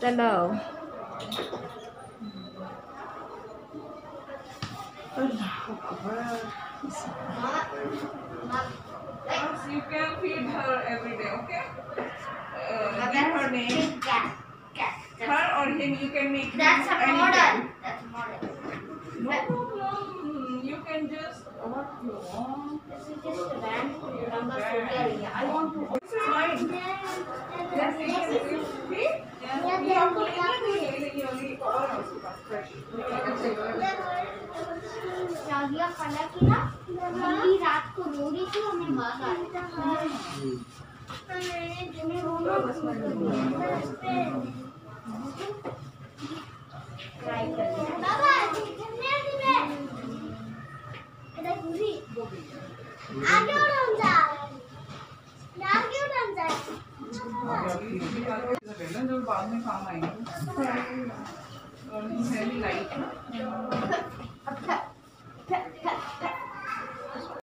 चलो You can feed her every day, okay? Give her name. Her or him, you can make. That's a anything. model. That's a model. No problem. You can just what you want. This is just a band. I want to. This is mine. Yes, you can see. See? You have to leave it all also fresh. रागिया खाना की ना मेरी रात को रो रही थी और मैं बाहर आ रही थी मैंने रोना बाबा कितने दिन में इधर पूरी आगे उड़ जा आगे उड़ जा जो बाद में काम आएंगे और हेवी लाइट